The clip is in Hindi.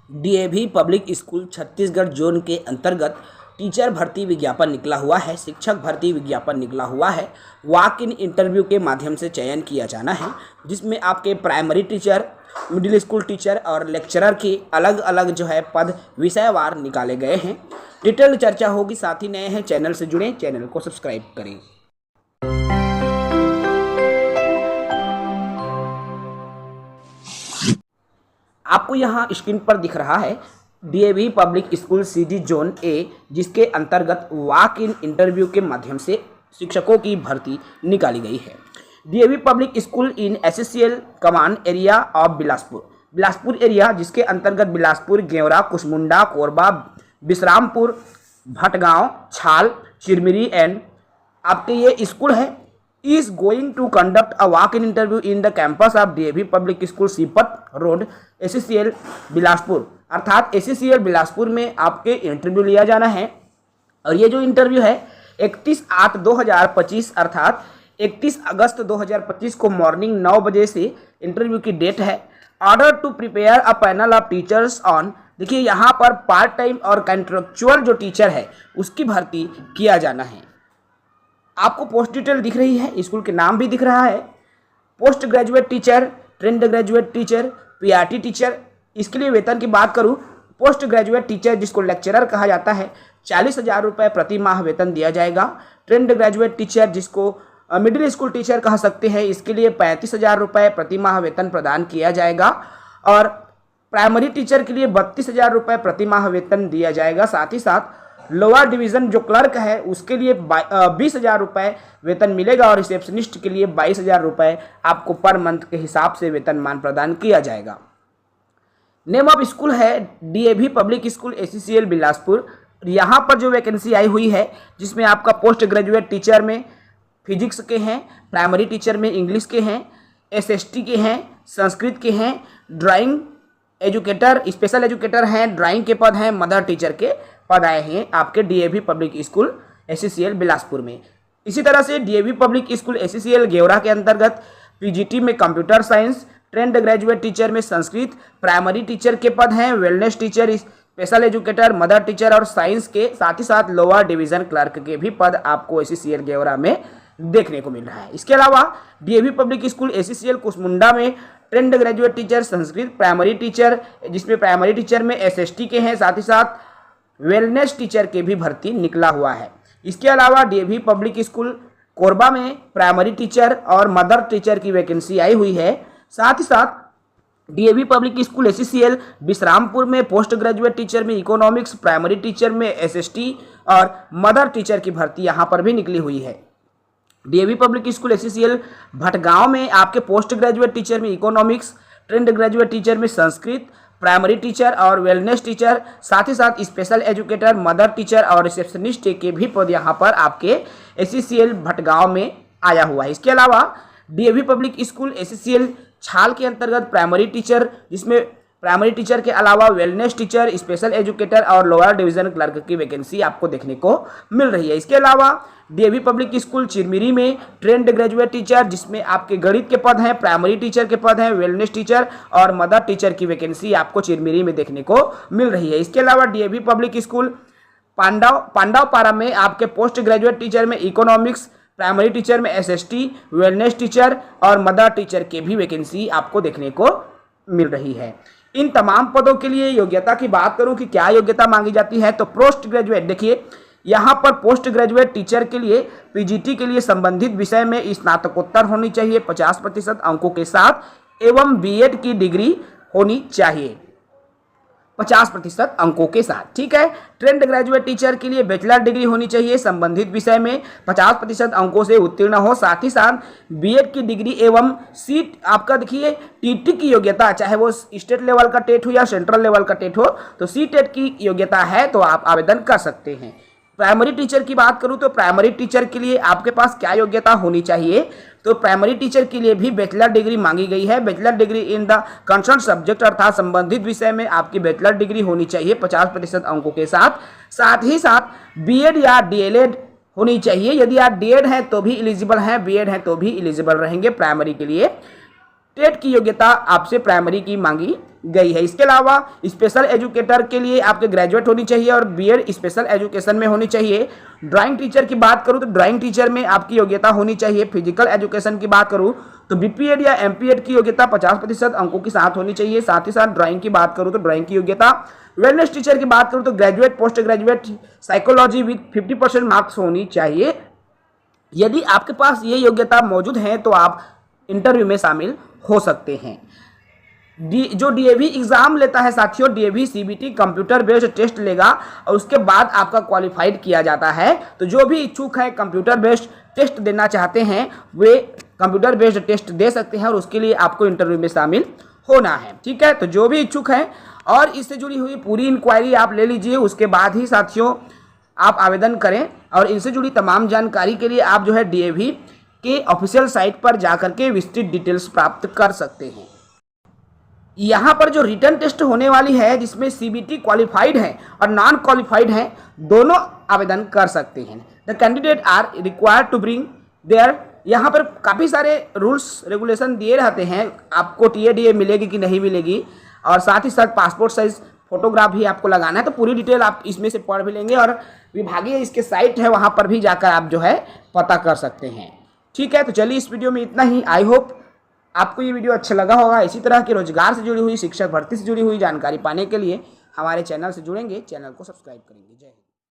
DAV public school Chhattisgarh zone के अंतर्गत टीचर भर्ती विज्ञापन निकला हुआ है, शिक्षक भर्ती विज्ञापन निकला हुआ है। वॉक इन इंटरव्यू के माध्यम से चयन किया जाना है, जिसमें आपके primary teacher, middle school teacher और लेक्चरर के अलग अलग जो है पद विषयवार निकाले गए हैं। डिटेल्ड चर्चा होगी। साथ ही नए हैं चैनल से जुड़े, चैनल को सब्सक्राइब करें। आपको यहाँ स्क्रीन पर दिख रहा है DAV public school CD zone A, जिसके अंतर्गत वॉक इन इंटरव्यू के माध्यम से शिक्षकों की भर्ती निकाली गई है। DAV public school in SSCL command area of Bilaspur area, जिसके अंतर्गत बिलासपुर, गेवरा, कुसमुंडा, कोरबा, विश्रामपुर, भटगांव, छाल, चिरमिरी एंड आपके ये स्कूल है, is going to conduct a walk-in interview in the campus of DAV Public School Sipat road SCCL Bilaspur. अर्थात SCCL बिलासपुर में आपके इंटरव्यू लिया जाना है। और ये जो इंटरव्यू है 31/8/2025 अर्थात 31 अगस्त 2025 को मॉर्निंग 9 बजे से इंटरव्यू की डेट है। Order to prepare a panel of teachers on, देखिए यहाँ पर पार्ट टाइम और कॉन्ट्रेक्चुअल जो टीचर है उसकी भर्ती किया जाना है। आपको पोस्ट डिटेल दिख रही है, स्कूल के नाम भी दिख रहा है। Post graduate teacher, trend graduate teacher, PRT teacher. इसके लिए वेतन की बात करूं, पोस्ट ग्रेजुएट टीचर जिसको लेक्चरर कहा जाता है 40,000 रुपये प्रति माह वेतन दिया जाएगा। ट्रेंड ग्रेजुएट टीचर जिसको मिडिल स्कूल टीचर कह सकते हैं, इसके लिए 35,000 रुपये प्रति माह वेतन प्रदान किया जाएगा। और प्राइमरी टीचर के लिए 32,000 रुपये प्रति माह वेतन दिया जाएगा। साथ ही साथ लोअर डिवीज़न जो क्लर्क है उसके लिए 20,000 रुपये वेतन मिलेगा और रिसेप्शनिस्ट के लिए 22,000 रुपये आपको पर मंथ के हिसाब से वेतनमान प्रदान किया जाएगा। नेम ऑफ स्कूल है DAV public school SCCL Bilaspur. यहाँ पर जो वैकेंसी आई हुई है, जिसमें आपका पोस्ट ग्रेजुएट टीचर में फिजिक्स के हैं, प्राइमरी टीचर में इंग्लिश के हैं, SST के हैं, संस्कृत के हैं, ड्राइंग एजुकेटर, स्पेशल एजुकेटर हैं, ड्राइंग के पद हैं, मदर टीचर के पद आए हैं आपके DAV public school SCCL Bilaspur में। इसी तरह से DAV public school SCCL Gevra के अंतर्गत पीजीटी में computer science, trend graduate teacher में संस्कृत, प्राइमरी टीचर के पद हैं, wellness teacher, special educator, mother teacher और साइंस के, साथ ही साथ लोअर डिवीजन क्लर्क के भी पद आपको SCCL गेवरा में देखने को मिल रहा है। इसके अलावा DAV public school SCCL Kusmunda में trained graduate teacher Sanskrit, primary teacher जिसमें प्राइमरी टीचर में SST के हैं, साथ ही साथ वेलनेस टीचर के भी भर्ती निकला हुआ है। इसके अलावा डीएवी पब्लिक स्कूल कोरबा में प्राइमरी टीचर और मदर टीचर की वैकेंसी आई हुई है। साथ ही साथ DAV public school SCCL Vishrampur में पोस्ट ग्रेजुएट टीचर में इकोनॉमिक्स, प्राइमरी टीचर में SST और मदर टीचर की भर्ती यहाँ पर भी निकली हुई है। DAV public school SCCL Bhatgaon में आपके पोस्ट ग्रेजुएट टीचर में इकोनॉमिक्स, ट्रेंड ग्रेजुएट टीचर में संस्कृत, प्राइमरी टीचर और वेलनेस टीचर, साथ ही साथ स्पेशल एजुकेटर, मदर टीचर और रिसेप्शनिस्ट के भी पद यहाँ पर आपके SCCL भटगांव में आया हुआ है। इसके अलावा डीएवी पब्लिक स्कूल SCCL छाल के अंतर्गत प्राइमरी टीचर, जिसमें प्राइमरी टीचर के अलावा वेलनेस टीचर, स्पेशल एजुकेटर और लोअर डिवीजन क्लर्क की वैकेंसी आपको देखने को मिल रही है। इसके अलावा डीएवी पब्लिक स्कूल चिरमिरी में ट्रेंड ग्रेजुएट टीचर, जिसमें आपके गणित के पद हैं, प्राइमरी टीचर के पद हैं, वेलनेस टीचर और मदर टीचर की वैकेंसी आपको चिरमिरी में देखने को मिल रही है। इसके अलावा डीएवी पब्लिक स्कूल पांडवपारा में आपके पोस्ट ग्रेजुएट टीचर में इकोनॉमिक्स, प्राइमरी टीचर में SST, वेलनेस टीचर और मदर टीचर के भी वैकेंसी आपको देखने को मिल रही है। इन तमाम पदों के लिए योग्यता की बात करूं कि क्या योग्यता मांगी जाती है, तो पोस्ट ग्रेजुएट, देखिए यहाँ पर पोस्ट ग्रेजुएट टीचर के लिए पीजीटी के लिए संबंधित विषय में स्नातकोत्तर होनी चाहिए 50% अंकों के साथ एवं बीएड की डिग्री होनी चाहिए 50% अंकों के साथ। ठीक है। ट्रेंड ग्रेजुएट टीचर के लिए बैचलर डिग्री होनी चाहिए संबंधित विषय में 50% अंकों से उत्तीर्ण हो, साथ ही साथ बीएड की डिग्री एवं सीट आपका देखिए टीटी की योग्यता, चाहे वो स्टेट लेवल का टेट हो या सेंट्रल लेवल का टेट हो, तो सीटेट की योग्यता है तो आप आवेदन कर सकते हैं। प्राइमरी टीचर की बात करूं तो प्राइमरी टीचर के लिए आपके पास क्या योग्यता होनी चाहिए, तो प्राइमरी टीचर के लिए भी बैचलर डिग्री मांगी गई है। Bachelor degree in the concern subject अर्थात संबंधित विषय में आपकी बैचलर डिग्री होनी चाहिए 50% अंकों के साथ। साथ ही साथ बीएड या डीएलएड होनी चाहिए। यदि आप डीएड हैं तो भी एलिजिबल हैं, बीएड हैं तो भी एलिजिबल रहेंगे प्राइमरी के लिए। टेट की योग्यता आपसे प्राइमरी की मांगी गई है। इसके अलावा स्पेशल एजुकेटर के लिए आपके ग्रेजुएट होनी चाहिए और बीएड स्पेशल एजुकेशन में होनी चाहिए। ड्राइंग टीचर की बात करूं तो ड्राइंग टीचर में आपकी योग्यता होनी चाहिए। फिजिकल एजुकेशन की बात करूं तो बीपीएड या एमपीएड की योग्यता 50% अंकों के साथ होनी चाहिए। साथ ही साथ ड्राइंग की बात करूं तो ड्राइंग की योग्यता, वेलनेस टीचर की बात करूं तो graduate, post graduate psychology with 50% marks होनी चाहिए। यदि आपके पास ये योग्यता मौजूद है तो आप इंटरव्यू में शामिल हो सकते हैं। जो डीएवी एग्जाम लेता है साथियों, DAV CBT computer based test लेगा और उसके बाद आपका क्वालिफाइड किया जाता है। तो जो भी इच्छुक है कंप्यूटर बेस्ड टेस्ट देना चाहते हैं वे कंप्यूटर बेस्ड टेस्ट दे सकते हैं और उसके लिए आपको इंटरव्यू में शामिल होना है। ठीक है, तो जो भी इच्छुक हैं और इससे जुड़ी हुई पूरी इंक्वायरी आप ले लीजिए, उसके बाद ही साथियों आप आवेदन करें। और इनसे जुड़ी तमाम जानकारी के लिए आप जो है डीएवी के ऑफिशियल साइट पर जाकर के विस्तृत डिटेल्स प्राप्त कर सकते हैं। यहाँ पर जो रिटर्न टेस्ट होने वाली है जिसमें सीबीटी क्वालिफाइड है और नॉन क्वालिफाइड है, दोनों आवेदन कर सकते हैं। The candidate are required to bring their, यहाँ पर काफ़ी सारे रूल्स रेगुलेशन दिए रहते हैं, आपको टीएडीए मिलेगी कि नहीं मिलेगी, और साथ ही साथ पासपोर्ट साइज फोटोग्राफ भी आपको लगाना है। तो पूरी डिटेल आप इसमें से पढ़ भी लेंगे और विभागीय इसके साइट है वहाँ पर भी जाकर आप जो है पता कर सकते हैं। ठीक है, तो चलिए इस वीडियो में इतना ही। आई होप आपको ये वीडियो अच्छा लगा होगा। इसी तरह की रोजगार से जुड़ी हुई, शिक्षक भर्ती से जुड़ी हुई जानकारी पाने के लिए हमारे चैनल से जुड़ेंगे, चैनल को सब्सक्राइब करेंगे। जय हिंद।